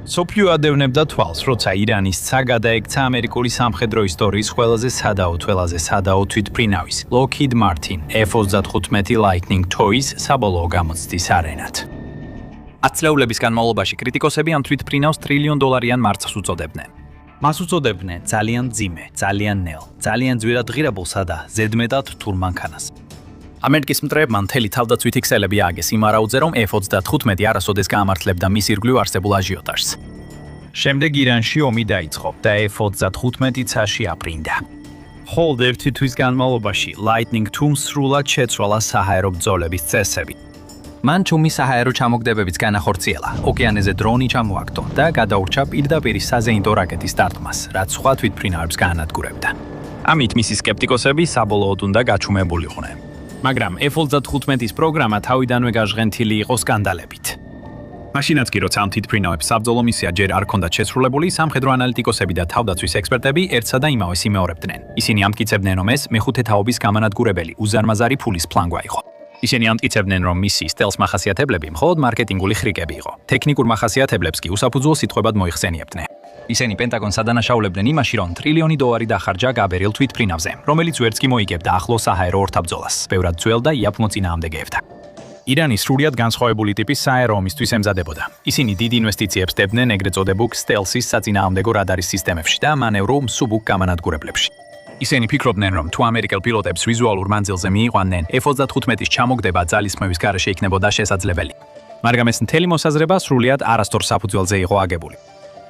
სოფლიო ადევნებდა თვალს, როცა ირანის ცა გადაექცა ამერიკული სამხედრო ისტორიის ყველაზე სადაო თვითმფრინავის Lockheed Martin F-35 Lightning II-ის საბოლოო გამოცდის არენად. ათწლეულების განმავლობაში კრიტიკოსები ამ თვითმფრინავს $1 ტრილიონ მარცხს უწოდებდნენ. მას უწოდებდნენ ძალიან მძიმე, ძალიან ნელ, ძალიან ძვირად ღირებულსა და ზედმეტად რთულ მანქანას. ამერიკის მტრებმა მთელი თავდაცვითი ქსელები ააგეს იმ არაუდზე, რომ F-35 არასოდეს გაამართლებდა მის ირგვლივ არსებულ აჟიოტაჟს. შემდეგ ირანში ომი დაიწყო და F-35 ცაში აფრინდა. ხოლო ერთი თვის განმავლობაში Lightning II სრულად შეცვალა საჰაერო ბრძოლების წესები. მან ჩუმი საჰაერო ჩამოგდებებიც განახორციელა, ოკეანეზე დრონი ჩამოაგდო და გადაურჩა პირდაპირ საზეინდო რაკეტის სტარტმას, რაც სხვა თვითმფრინავებს გაანადგურებდა. ამით მისი სკეპტიკოსები საბოლოოდ უნდა გაჩუმებულიყვნენ. მაგრამ F-35-ის პროგრამა თავიდანვე გაჟღენთილი იყო სკანდალებით. მაშინაც კი როცა ამ თვითმფრინავებს საბრძოლო მისია ჯერ არ ჰქონდათ შესრულებული, სამხედრო ანალიტიკოსები და თავდაცვის ექსპერტები ერთსა და იმავეს იმეორებდნენ. ისინი ამტკიცებდნენ, რომ ეს მეხუთე თაობის გამანადგურებელი უზარმაზარი ფულის ფლანგვა იყო. ისინი ამტკიცებდნენ, რომ მისი სტელს მახასიათებლები მხოლოდ მარკეტინგული ხრიკები იყო. ტექნიკურ მახასიათებლებს კი უსაფუძველ სიტყვებად მოიხსენიებდნენ. ისინი პენტაგონს ადანაშაულებდნენ იმაში, რომ $1 ტრილიონი დახარჯა გაბერილ თვითმფრინავზე, რომელიც ვერც კი მოიგებდა ახლო საჰაერო ორთაბრძოლას, ბევრად ძველ და იაპ მოწინააღმდეგეებთან. ირანი სრულიად განსხვავებული ტიპის საჰაერო ომისთვის ემზადებოდა. ისინი დიდ ინვესტიციებს დებდნენ ეგრეთ წოდებულ სტელსის საწინააღმდეგო რადარის სისტემებში და მანევრულ მსუბუქ გამანადგურებლებში. ისინი ფიქრობდნენ, რომ თუ ამერიკელ პილოტებს ვიზუალურ მანძილზე მიიყვანდნენ, F-35-ის ჩამოგდება ძალისხმევის გარეშე იქნებოდა შესაძლებელი. მაგრამ ეს მთელი მოსაზრება სრულიად არასწორ საფუძველზე იყო აგებული.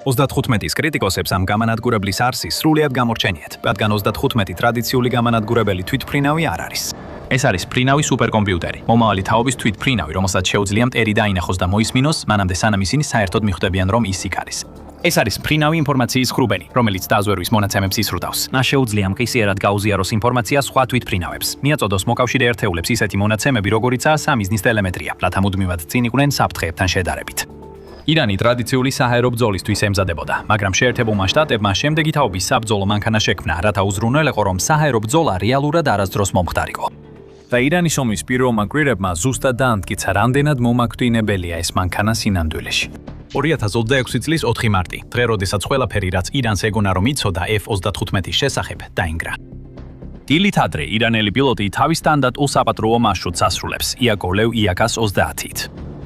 35-ის კრიტიკოსებს ამ გამანადგურებლის არსი სრულიად გამორჩენიათ, რადგან 35 ტრადიციული გამანადგურებელი თვითმფრინავი არ არის. ეს არის ფრინავი სუპერკომპიუტერი, მომავალი თაობის თვითმფრინავი, რომელსაც შეუძლია მტერი დაინახოს და მოისმინოს, მანამდე სანამ ისინი საერთოდ მიხვდებიან, რომ ის იქ არის. ეს არის ფრინავი ინფორმაციის ხრუბენი, რომელიც დაზვერვის მონაცემებს ისრუდავს. მას შეუძლია მყისიერად გაუზიაროს ინფორმაცია სხვა თვითმფრინავებს. მიაწოდოს მოკავშირე ერთეულებს ისეთი მონაცემები, როგორიცაა სამიზნის ტელემეტრია, რათა მუდმივად წინ იყვნენ საფრთხეებთან შედარებით. ირანი ტრადიციული საჰაერო ბრძოლისთვის ემზადებოდა, მაგრამ შეერთებულმა შტატებმა შემდეგი თაობის საბრძოლო მანქანა შექმნა, რათა უზრუნველყო, რომ საჰაერო ბრძოლა რეალურად არასდროს მომხდარიყო. და ირანის ომის პირველმა კვირებმა ზუსტად დაამტკიცა, რამდენად მომაკვდინებელია ეს მანქანა სინამდვილეში. 2026 წლის 4 მარტი, დღე, როდესაც ყველაფერი, რაც ირანს ეგონა რომ იცოდა F-35-ის შესახებ, დაინგრა. დილით ადრე ირანელი პილოტი თავის სტანდარტულ საპატრულო მარშრუტს ასრულებს იაკოვლევ იაკას 30-ით.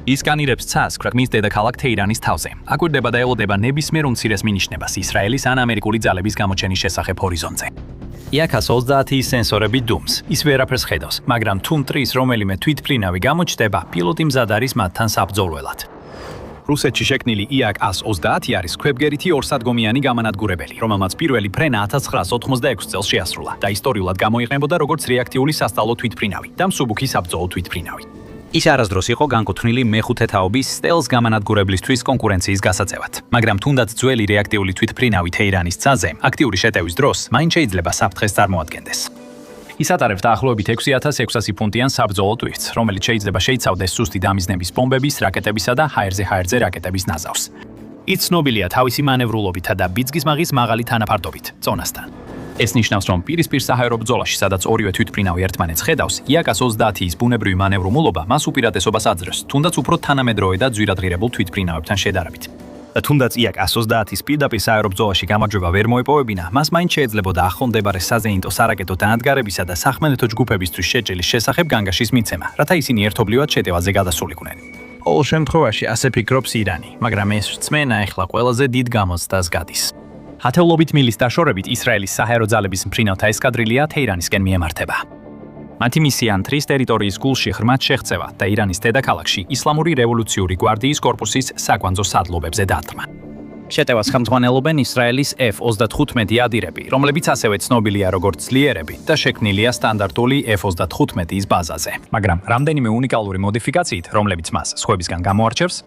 ის განირებს ცას ქვეყნის დედაქალაქ თეირანის თავზე. აკვირდება და ელოდება ნებისმიერ უმცირეს მინიშნებას ისრაელის ან ამერიკული ძალების გამოჩენის შესახებ ჰორიზონტზე. იაკას 30-ის სენსორები დუმს, ის ვერაფერს ხედავს, მაგრამ თუ მტრის რომელიმე თვითმფრინავი გამოჩნდება, პილოტი მზად არის მათთან საბრძოლველად. რუსეთში შექმნილი IAK-130 არის ქვებგერითი ორსადგომიანი გამანადგურებელი, რომელმაც პირველი ფრენა 1986 წელს შეასრულა და ისტორიულად გამოიყენებოდა როგორც რეაქტიული სასწავლო თვითმფრინავი და მსუბუქი საბრძოლო თვითმფრინავი. ის არასდროს იყო განკუთვნილი მეხუთე თაობის სტელს გამანადგურებლისთვის კონკურენციის გასაწევად, მაგრამ თუნდაც ძველი რეაქტიული თვითმფრინავი თეირანის ცაზე აქტიური შეტევის დროს მაინც შეიძლება საფრთხეს წარმოადგენდეს. ის ატარებს დაახლოებით 6600 ფუნტიან საბრძოლო ტვირთს, რომელიც შეიძლება შეიცავდეს სუსტი დამიზნების ბომბების, რაკეტებისა და ჰაერზე რაკეტების ნაზავს. ის ცნობილია თავისი მანევრულობითა და ბიძგისმაღის მაღალი თანაფარდობით, წონასთან. ეს ნიშნავს, რომ პირისპირ საჰაერო ბრძოლაში, სადაც ორივე თვითმფრინავი ერთმანეთს ხედავს, იაკას 30-ის ბუნებრივი მანევრულობა მას უპირატესობას აძლევს, თუნდაც უფრო თანამედროვე და ძვირადღირებულ თვითმფრინავებთან შედარებით. და თუნდაც იაკას 30-ის პირდაპირ საჰაერო ბრძოლაში გამარჯვება ვერ მოეპოვებინა, მას მაინც შეეძლებოდა ახლომდებარე საზეინტო სარაკეტო დაანადგარებისა და სახმელეთო ჯგუფებისთვის შეჭრილის შესახებ განგაშის მიცემა, რათა ისინი ერთობლივად შეტევაზე გადასულიყვნენ. ყოველ შემთხვევაში ასე ფიქრობს ირანი, მაგრამ ეს რწმენა ახლა ყველაზე დიდ გამოცდას გადის. ათეულობით მილის დაშორებით ისრაელის საჰაერო ძალების მფრინავთა ესკადრილია თეირანისკენ მიემართება. მათი მისია ანთრის ტერიტორიის გულში ღრმად შეღწევა და ირანის დედაქალაქში ისლამური რევოლუციური გვარდიის კორპუსის საკვანძო სადგომებზე დარტყმა. შეტევას ხელმძღვანელობენ ისრაელის F-35 ადირები, რომლებიც ასევე ცნობილია როგორც ძლიერები და შექმნილია სტანდარტული F-35-ის ბაზაზე. მაგრამ რამდენიმე უნიკალური მოდიფიკაციით, რომლებიც მას სხვებისგან გამოარჩევს,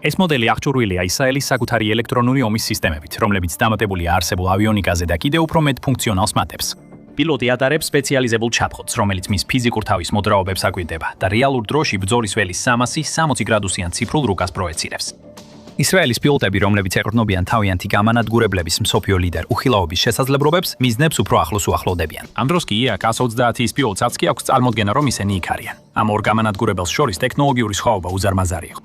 ეს მოდელი აღჭურვილია ისრაელის საკუთარი ელექტრონული ომის სისტემებით, რომლებიც დამატებულია არსებულ ავიონიკაზე და კიდევ უფრო მეტ ფუნქციონალს მატებს. პილოტი ატარებს სპეციალიზებულ ჩაფხոտს, რომელიც მის ფიზიკურ თავის მოძრაობებს აკვირდება და რეალურ დროში ბრძოლის ველის 360 გრადუსიან ციფრულ რუკას პროექცირებს. ისრაელის პილოტები, რომლებიც ეყრდნობიან თავიანთი გამანადგურებლების მსოფლიო ლიდერ უხილაობის შესაძლებლობებს, მიზნებს უფრო ახლოს უახლოვდებიან. ამ დროს კი IAK-130-ის პილოტსაც კი აქვს წარმოდგენა, რომ ისინი იქ არიან. ამ ორ გამანადგურებელს შორის ტექნოლოგიური სხვაობა უზარმაზარი იყო.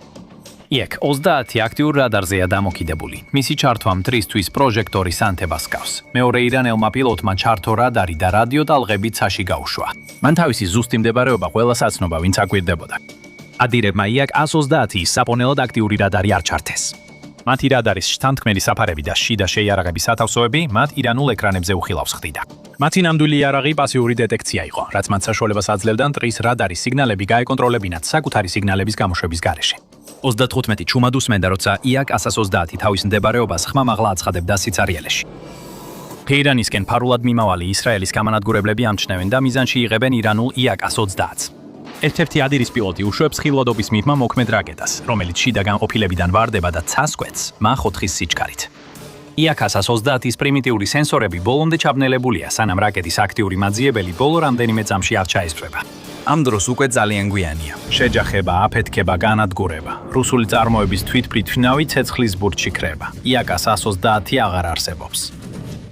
იქ 30 აქტიურ რადარზეა დამოკიდებული. მისი ჩართვა მტრისთვის პროჟექტორის ანთებას ჰგავს. მეორე ირანელმა პილოტმა ჩართო რადარი და რადიო ტალღები ცაში გაუშვა. მან თავისი ზუსტი მდებარეობა ყველას აცნობა, ვინც აკვირდებოდა. ადირებმა იქ 130-ის საპონელად აქტიური რადარი არ ჩართეს. მათი რადარის შთანთქმელი საფარები და შიდა შეიარაღების სათავსოები მათ ირანულ ეკრანებზე უხილავს ხდიდა. მათი ნამდვილი იარაღი პასიური დეტექცია იყო, რაც მათ საშუალებას აძლევდა მტრის რადარის სიგნალები გაეკონტროლებინათ საკუთარი სიგნალების გამოშვების გარეშე. 35 ჩუმად უსმენდა, როცა იაკ 130 თავის მდებარეობას ხმამაღლა აცხადებდა სიცარიელეში. თეირანისკენ ფარულად მიმავალი ისრაელის გამანადგურებლები ამჩნევენ და მიზანში იღებენ ირანულ იაკ 130-ს. ერთ-ერთი ადირის პილოტი უშვებს ხილვადობის მიღმა მოქმედ რაკეტას, რომელიც შიდა განყოფილებიდან ვარდება და ცასკვეთს მახ-4-ის სიჩქარით. იაკ 130-ის პრიმიტიული სენსორები ბოლომდე ჩაბნელებულია, სანამ რაკეტის აქტიური მაძიებელი ბოლო რამდენიმე წამში არ ჩაესწრება. ამ დროს უკვე ძალიან გვიანია. შეჯახება, აფეთქება, განადგურება. რუსული წარმოების თვითფრითვინავი ცეცხლის ბურჯში ქრება. იაკ 130 აღარ არსებობს.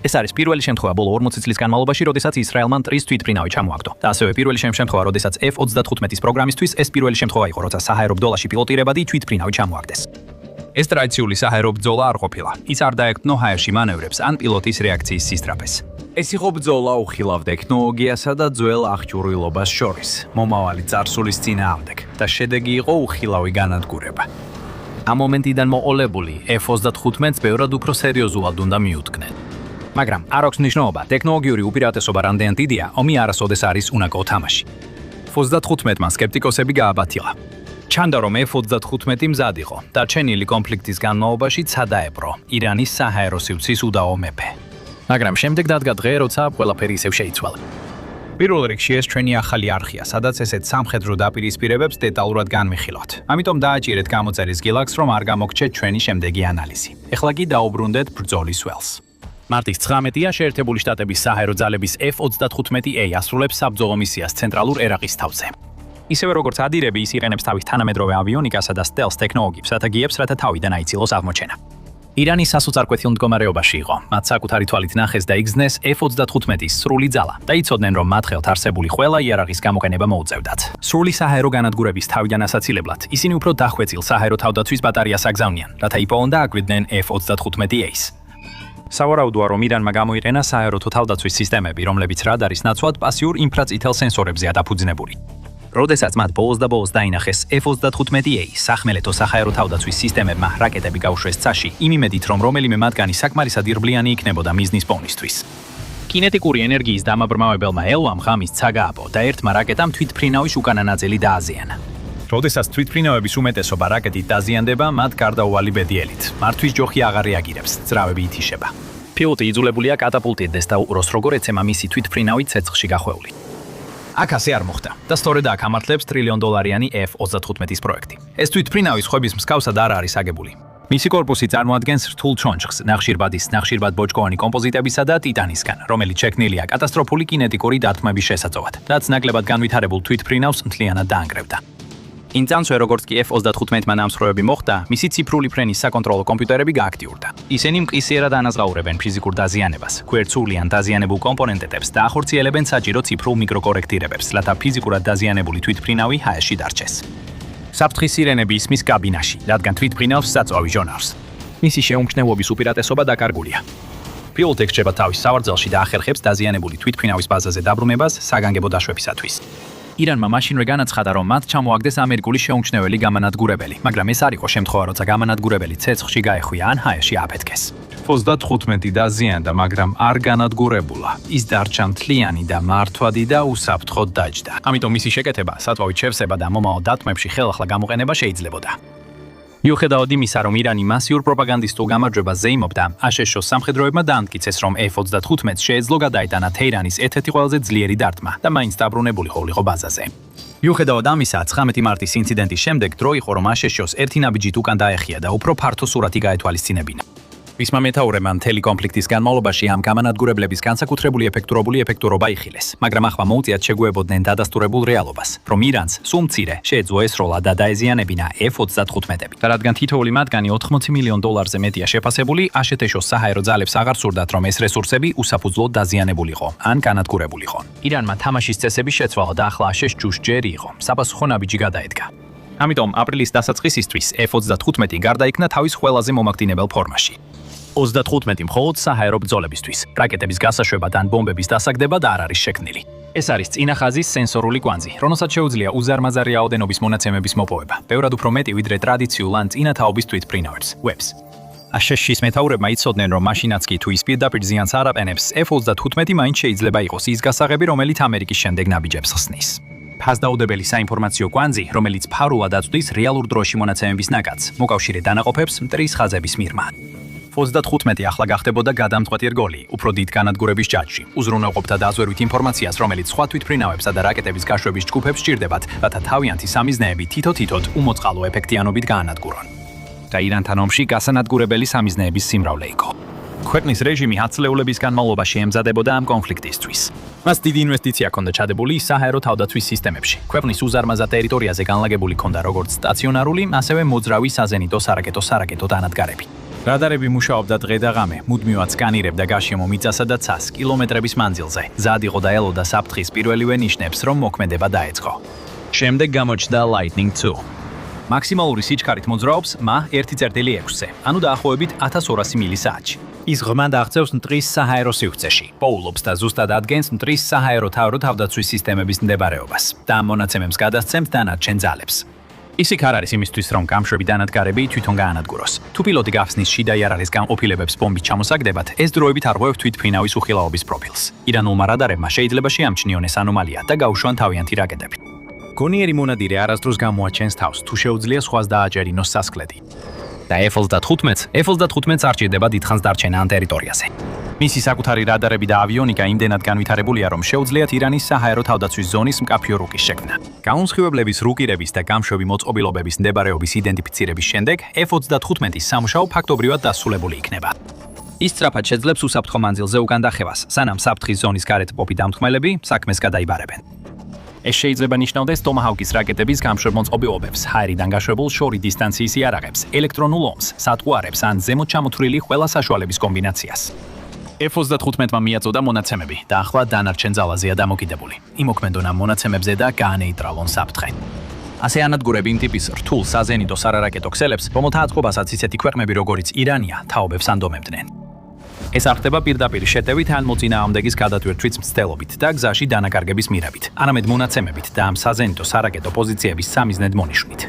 ეს არის პირველი შემთხვევა ბოლო 40 წლის განმავლობაში, როდესაც ისრაელმა მტრის თვითფრინავი ჩამოაგდო. და ასევე პირველი შემთხვევა, როდესაც F-35-ის პროგრამისთვის ეს პირველი შემთხვევა იყო, როცა საჰაერო ბრძოლაში პილოტირებადი თვითფრინავი ჩამოაგდეს. ეს ტრადიციული საჰაერო ბრძოლა არ ყოფილა. ის არ დაეკნო ჰაერში მანევრებს ან პილოტის რეაქციის სისწრაფეს. ეს იყო ბრძოლა უხილავ ტექნოლოგიასა და ძველ აღჭურვილობას შორის, მომავალი წარსულის წინააღმდეგ და შედეგი იყო უხილავი განადგურება. ამ მომენტიდან მოყოლებული F-35-ს ბევრად უფრო სერიოზულად უნდა მიუდგნენ. მაგრამ არ აქვს მნიშვნელობა, ტექნოლოგიური უპირატესობა რამდენად დიდია, ომი არასოდეს არის უნაკო თამაში. F-35-მა სკეპტიკოსები გააბათილა. ჩანდა, რომ F-35 მზად იყო, დარჩენილი კონფლიქტის განმავლობაში ცადაებრო ირანის საჰაერო სივრცის უდაო მეფე. მაგრამ შემდეგ დადგა დღე, როცა ყველაფერი ისევ შეიცვალა. პირველ რიგში ეს ჩვენი ახალი არხია, სადაც ესეთ სამხედრო დაპირისპირებებს დეტალურად განვიხილავთ. ამიტომ დააჭირეთ გამოწერის გილაქს, რომ არ გამოგჩეთ ჩვენი შემდეგი ანალიზი. ეხლა კი დაუბრუნდეთ ბრძოლის ველს. მარტის 19-ია შეერთებული შტატების საჰაერო ძალების F-35A ასრულებს საბრძოლო მისიას ცენტრალურ ერაყის თავზე. ისევე როგორც ადირები, ის იყენებს თავის თანამედროვე ავიონიკასა და სტელს ტექნოლოგიებს, რათა თავიდან აიცილოს აღმოჩენა. ირანი სასოწარკვეთილ მდგომარეობაში იყო. მათ საკუთარი თვალით ნახეს და იგრძნეს F-35-ის სრული ძალა და იცოდნენ, რომ მათ ხელთ არსებული ყველა იარაღის გამოყენება მოუწევდათ. სრული საჰაერო განადგურების თავიდან ასაცილებლად, ისინი უფრო დახვეწილ საჰაერო თავდაცვის ბატარეას აგზავნიან, რათა იპოვონ და აკვირდნენ F-35A-ს. სავარაუდოა, რომ ირანმა გამოიყენა საჰაერო თავდაცვის სისტემები, რომლებიც რადარის ნაცვლად პასიურ ინფრაწითელ სენსორებზეა დაფუძნებული. როდესაც მათ ბოლოს დაინახეს F-35A სახმელეთო საჰაერო თავდაცვის სისტემებმა რაკეტები გაუშვეს ცაში, იმ იმედით, რომ რომელიმე მათგანი საკმარისად იღბლიანი იქნებოდა მიზნის პოვნისთვის. კინეტიკური ენერგიის დამაბრმავებელმა ელვამ ღამის ცა გააპო და ერთმა რაკეტამ თვითფრინავის უკანა ნაწილი დააზიანა. როდესაც თვითფრინავების უმეტესობა რაკეტით დაზიანდება, მათ გარდაუვალი ბედიელით. მართვის ჯოხი აღარ რეაგირებს, ძრავები ითიშება. პილოტი იძულებულია კატაპულტირდეს და უყუროს, როგორ ეცემა მისი თვითფრინავი ცეცხლში გახვეული. აქ ასე არ მოხდა და სწორედ აქ ამართლებს ტრილიონდოლარიანი F-35-ის პროექტი. ეს თვითფრინავი სხვების მსგავსად არ არის აგებული. მისი კორპუსი წარმოადგენს რთულ ჩონჩხს, ნახშირბად-ბოჭკოვანი კომპოზიტებისა და ტიტანისგან, რომელიც შექმნილია კატასტროფული კინეტიკური დარტყმების შესაძლებლად, რაც ნაკლებად განვითარებულ თვითფრინავს მთლიანად დაანგრევდა. იმ წამსვე, როგორც კი F-35-მა ნამსხვრევები მოხდა, მისი ციფრული ფრენის საკონტროლო კომპიუტერები გააქტიურდა. ისინი მყისიერად ანაზღაურებენ ფიზიკურ დაზიანებას, გვერდსული ან დაზიანებულ კომპონენტებს და ახორციელებენ საჭირო ციფრულ მიკროკორექტირებებს, რათა ფიზიკურად დაზიანებული თვითფრინავი ჰაერში დარჩეს. საფრთხის სირენები ისმის კაბინაში, რადგან თვითფრინავს საწვავი ჟონავს. მისი შეუმჩნევობის უპირატესობა დაკარგულია. პილოტი ეხება თავის სავარძელში და ახერხებს დაზიანებული თვითფრინავის ბაზაზე დაბრუნებას საგანგებო დაშვებისათვის. ირანმა მაშინვე განაცხადა, რომ მათ ჩამოაგდეს ამერიკული შეუმჩნეველი გამანადგურებელი, მაგრამ ეს არ იყო შემთხვევა, როცა გამანადგურებელი ცეცხლში გაეხვია ან ჰაერში აფეთქეს. F-35 დაზიანდა, მაგრამ არ განადგურებულა. ის დარჩა მთლიანი და მართვადი და უსაფრთხოდ დაჯდა. ამიტომ მისი შეკეთება, საწვავით შევსება და მომავალ დათმებში ხელახლა გამოყენება შეიძლებოდა. მიუხედავად იმისა, რომ ირანი მასიურ პროპაგანდისტულ გამარჯვებას ზეიმობდა, აშშ-ს სამხედროებმა დაამტკიცეს, რომ F-35-ს შეეძლო გადაეტანა თეირანის ერთ-ერთი ყველაზე ძლიერი დარტყმა და მაინც დაბრუნებული ყოფილიყო ბაზაზე. მიუხედავად ამისა, 19 მარტის ინციდენტის შემდეგ დრო იყო, რომ აშშ-ს ერთი ნაბიჯით უკან დაეხია და უფრო ფართო სურათი გაეთვალისწინებინა. მისმა მეთაურებმა მთელი კონფლიქტის განმავლობაში ამ გამანადგურებლების განსაკუთრებული ეფექტურობა იხილეს, მაგრამ ახლა მოუწიათ შეგვეებოდნენ დადასტურებულ რეალობას, რომ ირანს სულ მცირე შეეძლო ესროლა და დაეზიანებინა F-35-ები. და რადგან თითოეული მათგანი $80 მილიონ მეტია შეფასებული, აშშ-ს საჰაერო ძალებს აღარ სურდათ, რომ ეს რესურსები უსაფუძვლოდ დაზიანებულიყო ან განადგურებულიყო. ირანმა თამაშის წესები შეცვალა და ახლა აშშ ჯუშ ჯერი იყო, საპასუხო ნაბიჯი გადაედგა. ამიტომ აპრილის დასაწყისისთვის F-35 გარდაიქმნა თავის ყველაზე მომაკვდინებელ ფორმაში. 35 მხოლოდ საჰაერო ბრძოლებისთვის, რაკეტების გასაშვებად ან ბომბების დასაგდებად არ არის შექმნილი. ეს არის წინა ხაზის სენსორული კვანძი, რომელსაც შეუძლია უზარმაზარი რაოდენობის მონაცემების მოპოვება, ბევრად უფრო მეტი ვიდრე ტრადიციულ ან წინათაობის თვითმფრინავებს, webs. აშშ-ის მეთაურებმა იცოდნენ, რომ მაშინაც კი თუ ის პირდაპირ ზიანს არ აყენებს, F-35 მაინც შეიძლება იყოს ის გასაღები, რომელიც ამერიკის შემდეგ ნაბიჯებს ხსნის. ფასდაუდებელი საინფორმაციო კვანძი, რომელიც ფარულად აწვდის რეალურ დროში მონაცემების ნაკადს, მოკავშირე დანაყოფებს მტრის ხაზების მიღმა. F-35 ახლა გახდებოდა გადამწყვეტი რგოლი, უფრო დიდ განადგურების ჯაჭვში, უზრუნველყოფდა დაზვერვით ინფორმაციას, რომელიც სხვა თვითმფრინავებსა და რაკეტების გაშვების ჯგუფებს სჭირდებათ, რათა თავიანთი სამიზნეები თითო-თითოდ უმოწყალო ეფექტიანობით გაანადგურონ. და ირანთან ომში გასანადგურებელი სამიზნეების სიმრავლე იყო. ქვეყნის რეჟიმი ათწლეულების განმავლობაში ემზადებოდა ამ კონფლიქტისთვის. მას დიდი ინვესტიცია ჰქონდა ჩადებული საჰაერო თავდაცვის სისტემებში. ქვეყნის უზარმაზარ ტერიტორიაზე განლაგებული ჰქონდა როგორც სტაციონარული, ასევე მოძრავი საზენიტო სარაკეტო დანადგარები. რადარები მუშაობდა დღე და ღამე, მუდმივად სკანირებდა გარშემო მიწასა და ცას კილომეტრების მანძილზე. მზად იყო და ელოდა საფრთხის პირველივე ნიშნებს, რომ მოქმედება დაეწყო. შემდეგ გამოჩნდა Lightning II. მაქსიმალური სიჩქარით მოძრაობს მა 1.6-ზე, ანუ დაახლოებით 1200 მილი საათში. ის ღრმად აღწევს მტრის საჰაერო სივრცეში, პოულობს და ზუსტად ადგენს მტრის საჰაერო თავდაცვის სისტემების მდებარეობას და ამ მონაცემებს გადასცემს დანარჩენ ძალებს. ის იქ არ არის იმისთვის, რომ გამშვები დანადგარები თვითონ გაანადგუროს. თუ პილოტი გახსნის შიდა იარაღის განყოფილებებს ბომბით ჩამოსაგდებათ, ეს დროებით არღვევს თვითმფრინავის უხილაობის პროფილს. ირანულმა რადარებმა შეიძლება შეამჩნიონ ეს ანომალია და გაუშვან თავიანთი რაკეტები. გონიერი მონადირე არასდროს გამოაჩენს თავს, თუ შეუძლია სხვას დააჯერინოს სასკლედი. და F-35 არ ჭირდება დიდხანს დარჩენა ამ ტერიტორიაზე. მისი საკუთარი რადარები და ავიონიკა იმდენად განვითარებულია, რომ შეუძლიათ ირანის საჰაერო თავდაცვის ზონის მკაფიო რუკის შექმნა. გაუნსხივებლების რუკირების და გამშვები მოწყობილობების მდებარეობის იდენტიფიცირების შემდეგ F-35-ის სამუშაო ფაქტობრივად დასრულებული იქნება. ის სწრაფად შეძლებს უსაფრთხო მანძილზე უკან დახევას, სანამ საფრთხის ზონის გარეთ პოპი დამთხმელები საქმეს გადაიბარებენ. ეს შეიძლება ნიშნავდეს ტომაჰავკის რაკეტების გამშვებ მოწყობილობებს, ჰაერიდან გაშვებულ შორი დისტანციის იარაღებს, ელექტრონულ ომს, სატყუარებს ან ზემოთ ჩამოთვლილი ყველა საშუალების კომბინაციას. F-35-მა მიაწოდა მონაცემები და ახლა დანარჩენ ძალაზეა დამოკიდებული. იმოქმედონ ამ მონაცემებზე და გაანეიტრალონ საფრთხე. ასე ანადგურები იმ ტიპის რთულ საზენიტო სარარაკეტო ქსელებს, რომელთა აწყობასაც ისეთი ქვეყნები როგორიც ირანია თაობებს ანდომებდნენ. ეს არ ხდება პირდაპირ შეტევით ან მოწინააღმდეგის გადატვირთვის მცდელობით და გზაში დანაკარგების მიღებით, არამედ მონაცემებით და ამ საზენიტო სარაკეტო პოზიციების სამიზნედ მონიშვნით.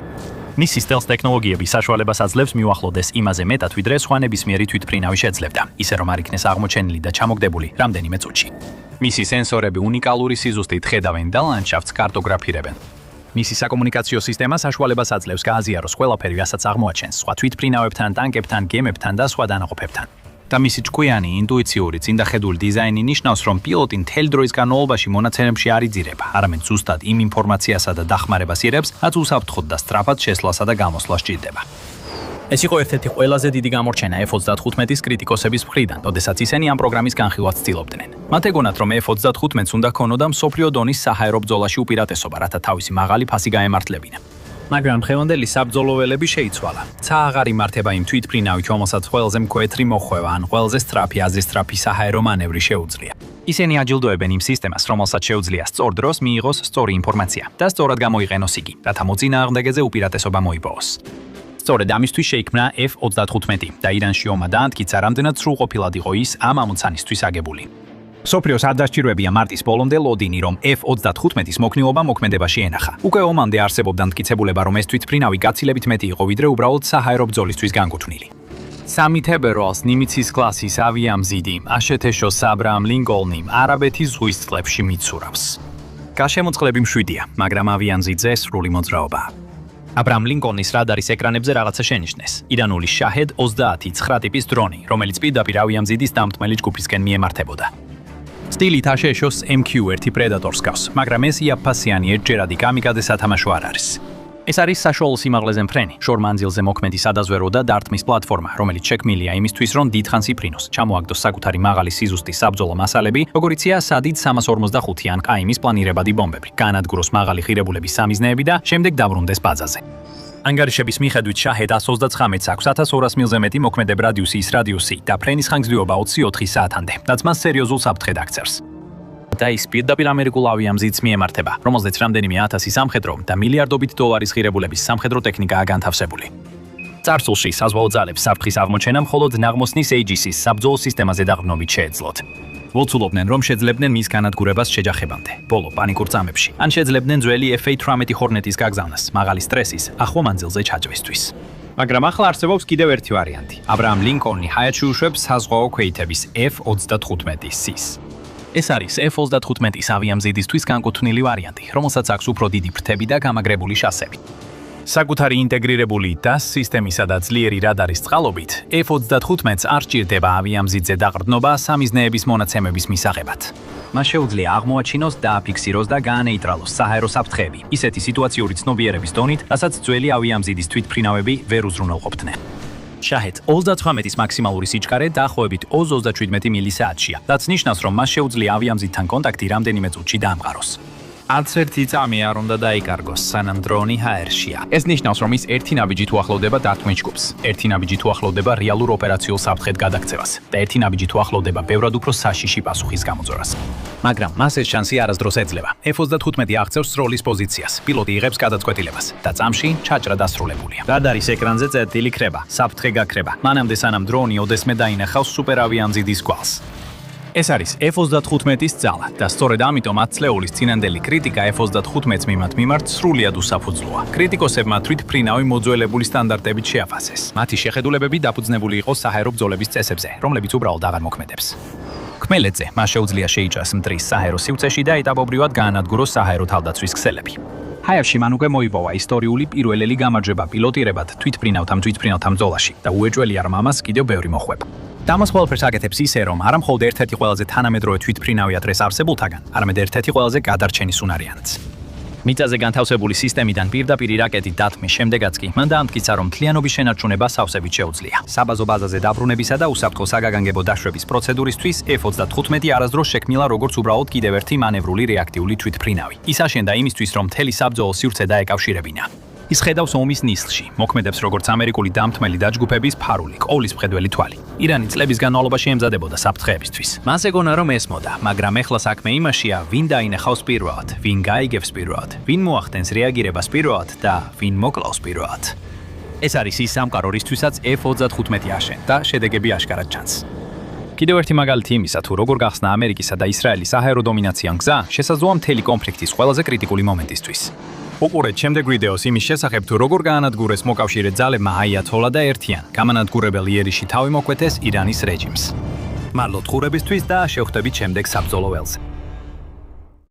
მისი სტელს ტექნოლოგიები საშუალებას აძლევს მიუახლოვდეს იმაზე მეტად, ვიდრე სხვა ნებისმიერი თვითმფრინავი შეძლებდა, ისე რომ არ იქნეს აღმოჩენილი და ჩამოგდებული რამდენიმე წუთში. მისი სენსორები უნიკალური სიზუსტით ხედავენ და ლანდშაფტს კარტოგრაფირებენ. მისი საკომუნიკაციო სისტემა საშუალებას აძლევს გააზიაროს ყველაფერი, რასაც აღმოაჩენს სხვა თვითმფრინავებთან, ტანკებთან, გემებთან და სხვა დანაყოფებთან. და მისი ჭკვიანი, ინტუიციური, წინდახედული დიზაინი ნიშნავს, რომ პილოტი მთელი დროის განმავლობაში მონაცემებში არ იძირება, არამედ ზუსტად იმ ინფორმაციასა და დახმარებას იღებს, რაც უსაფრთხოდ და სწრაფად შესვლასა და გამოსვლას სჭირდება. ეს იყო ერთ-ერთი ყველაზე დიდი გამორჩენა F-35-ის კრიტიკოსების მხრიდან, როდესაც ისინი ამ პროგრამის განხილვას ცდილობდნენ. მათ ეგონათ, რომ F-35-ს უნდა ქონოდა მსოფლიო დონის საჰაერო ბრძოლაში უპირატესობა, რათა თავისი მაღალი ფასი გაემართლებინა. მაგრამ დღევანდელი საბრძოლო ველები შეიცვალა. ცა აღარ იმართება იმ თვითმფრინავით, რომელსაც ყველაზე მკვეთრი მოხვევა ან ყველაზე სწრაფი აზისტრაფი საჰაერო მანევრი შეუძლია. ისინი აჯილდოებენ იმ სისტემას, რომელსაც შეუძლია სწორ დროს მიიღოს სწორი ინფორმაცია და სწორად გამოიყენოს იგი, რათა მოწინააღმდეგეზე უპირატესობა მოიპოვოს. სწორედ ამისთვის შეიქმნა F-35 და ირანში ომმა დაამტკიცა, რამდენად სრულყოფილად იყო ის ამ ამოცანისთვის აგებული. სოფლიოს არ დასჭიროებია მარტის ბოლომდე ლოდინი, რომ F-35-ის მოქნილობა მოქმედებაში ენახა. უკვე ომამდე არსებობდა მტკიცებულება, რომ ეს თვითმფრინავი გაცილებით მეტი იყო, ვიდრე უბრალოდ საჰაერო ბრძოლისთვის განკუთვნილი. 3 თებერვალს ნიმიცის კლასის ავიამზიდი აშეთეშოს აბრაამ ლინკოლნი არაბეთის ზღვის წყლებში მიცურავს. გაშემოწყლები მშვიდია, მაგრამ ავიამზიდზე სრული მოძრაობაა. აბრაამ ლინკოლნის რადარის ეკრანებზე რაღაცა შენიშნეს. ირანული შაჰედ 30-9 ტიპის დრონი, რომელიც პირდაპირ ავიამზიდის დამტმელი ჯგუფისკენ მიემართებოდა. სტილით აშშ-ს MQ-1 პრედატორს გავს, მაგრამ ეს იაფფასიანი ერთჯერადი კამიკადე სათამაშო არ არის. ეს არის საშუალო სიმაღლეზე მფრენი, შორ მანძილზე მოქმედი სადაზვერო და დარტმის პლატფორმა, რომელიც შექმნილია იმისთვის, რომ დიდხანს იფრინოს, ჩამოაგდოს საკუთარი მაღალი სიზუსტის საბრძოლო მასალები, როგორიცია სადიდ 345 ან ყაიმის პლანირებადი ბომბები, გაანადგუროს მაღალი ღირებულების სამიზნეები და შემდეგ დაბრუნდეს ბაზაზე. ანგარიშების მიხედვით შაჰედ 139-ს აქვს 1200 მილზე მეტი მოქმედებ რადიუსის და ფრენის ხანგრძლივობა 24 საათამდე, რაც მას სერიოზულ საფრთხედ აქცევს. და ის პირდაპირ ამერიკულ ავიამზიდს მიემართება, რომელზეც რამდენიმე ათასი სამხედრო და მილიარდობით დოლარის ღირებულების სამხედრო ტექნიკაა განთავსებული. წარსულში საზღვაო ძალებს საფრთხის აღმოჩენა მხოლოდ ნაღმოსნის AGC-ის საბრძოლო სისტემაზე დაყრდნობით შეეძლოთ. ვოცულობდნენ, რომ შეძლებდნენ მის განადგურებას შეჯახებამდე, ბოლო პანიკურ წამებში, ან შეძლებდნენ ძველი F-18 Hornet-ის გაგზავნას, მაღალი სტრესის, ახლო მანძილზე ჩაჭრისთვის. მაგრამ ახლა არსებობს კიდევ ერთი ვარიანტი. აბრაამ ლინკოლნი ჰაიათში უშვებს საზღვაო ქვეითების F-35C-ს. ეს არის F-35-ის ავიამზიდისთვის განკუთვნილი ვარიანტი, რომელსაც აქვს უფრო დიდი ფრთები და გამაგრებული შასები. საკუთარი ინტეგრირებული DAS სისტემისა და ძლიერი რადარის წყალობით, F-35-ს არ სჭირდება ავიამზიდზე დაყრდნობა სამიზნეების მონაცემების მისაღებად. მას შეუძლია აღმოაჩინოს, დააფიქსიროს და გაანეიტრალოს საჰაერო საფრთხეები, ისეთი სიტუაციური ცნობიერების დონით, რასაც ძველი ავიამზიდის თვითმფრინავები ვერ უზრუნველყოფდნენ. შაჰედ 38-ის მაქსიმალური სიჩქარე დაახლოებით 27 მილისაათშია, რაც ნიშნავს, რომ მას შეუძლია ავიამზიდთან კონტაქტი რამდენიმე წუთში დაამყაროს. არც ერთი წამი არ უნდა დაიკარგოს, სანამ დრონი ჰაერშია. ეს ნიშნავს, რომ ის ერთი ნაბიჯით უახლოვდება დარტყმის ჯგუფს, ერთი ნაბიჯით უახლოვდება რეალურ ოპერაციულ საფრთხედ გადაქცევას და ერთი ნაბიჯით უახლოვდება ბევრად უფრო საშიში პასუხის გამოძორას. მაგრამ მას ეს შანსი არასდროს ეძლევა. F-35 აღწევს სროლის პოზიციას, პილოტი იღებს გადაწყვეტილებას და წამში ჩაჭრა დასრულებულია. რადარის ეკრანზე წერტილი ქრება, საფრთხე გაქრება, მანამდე სანამ დრონი ოდესმე დაინახავს სუპერავიამზიდის გვალს. ეს არის F-35-ის ძალა და სწორედ ამიტომ 10 წლეულის წინანდელი კრიტიკა F-35-ს მიმართ სრულიად უსაფუძვლოა. კრიტიკოსებმა თვითმფრინავი მოძველებული სტანდარტებით შეაფასეს. მათი შეხედულებები დაფუძნებული იყო საჰაერო ბრძოლების წესებზე, რომლებიც უბრალოდ აღარ მოქმედებს. ქმელეთზე მას შეუძლია შეიჭრას მტრის საჰაერო სივრცეში და ეტაპობრივად გაანადგუროს საჰაერო თავდაცვის ქსელები. ჰაერში მან უკვე მოიპოვა ისტორიული პირველელი გამარჯვება პილოტირებად თვითმფრინავთან ბრძოლაში და უეჭველია, რომ ამას კიდევ ბევრი მოხვება. დამას ყველაფერს აკეთებს ისე, რომ არა მხოლოდ ერთ-ერთი ყველაზე თანამედროვე თვითმფრინავია დღეს არსებულთაგან, არამედ ერთ-ერთი ყველაზე გადარჩენის უნარიანიც. მიწაზე განთავსებული სისტემიდან პირდაპირ რაკეტით დათმის შემდეგაც კი მან დაამტკიცა, რომ მთლიანობის შენარჩუნება სავსებით შეუძლია. საბაზო ბაზაზე დაბრუნებისა და უსაფრთხო საგაგანგებო დაშვების პროცედურისთვის F-35 არასდროს შექმნილა როგორც უბრალოდ კიდევ ერთი მანევრული რეაქტიული თვითმფრინავი. ის აშენდა იმისთვის, რომ მთელი საბრძოლო სივრცე დაეკავშირებინა. ის ხედავს ომის ნისლში, მოქმედებს როგორც ამერიკული დამთმელი დაჯგუფების ფარული, ყოლის მხედველი თვალი. ირანი წლების განმავლობაში ემზადებოდა საფრთხეებისთვის. მას ეგონა, რომ ესმოდა, მაგრამ ეხლა საქმე იმაშია, ვინ დაინახავს პირველად, ვინ გაიგებს პირველად, ვინ მოახდენს რეაგირებას პირველად და ვინ მოკლავს პირველად. ეს არის ის სამყარო, რისთვისაც F-35 აშენ და შედეგები აშკარად ჩანს. კიდევ ერთი მაგალითი იმისა, თუ როგორ გახსნა ამერიკისა და ისრაელის საჰაერო დომინაციან გზა, შესაძლოა მთელი კონფლიქტის ყველაზე კრიტიკული მომენტისთვის. უყურეთ შემდეგ ვიდეოს იმის შესახებ, თუ როგორ გაანადგურეს მოკავშირე ძალებმა აიათოლა და ერთიან გამანადგურებელ იერიში თავი მოკვეთეს ირანის რეჟიმს. მადლობთ ყურებისთვის და შევხვდებით შემდეგ საბრძოლო ველზე.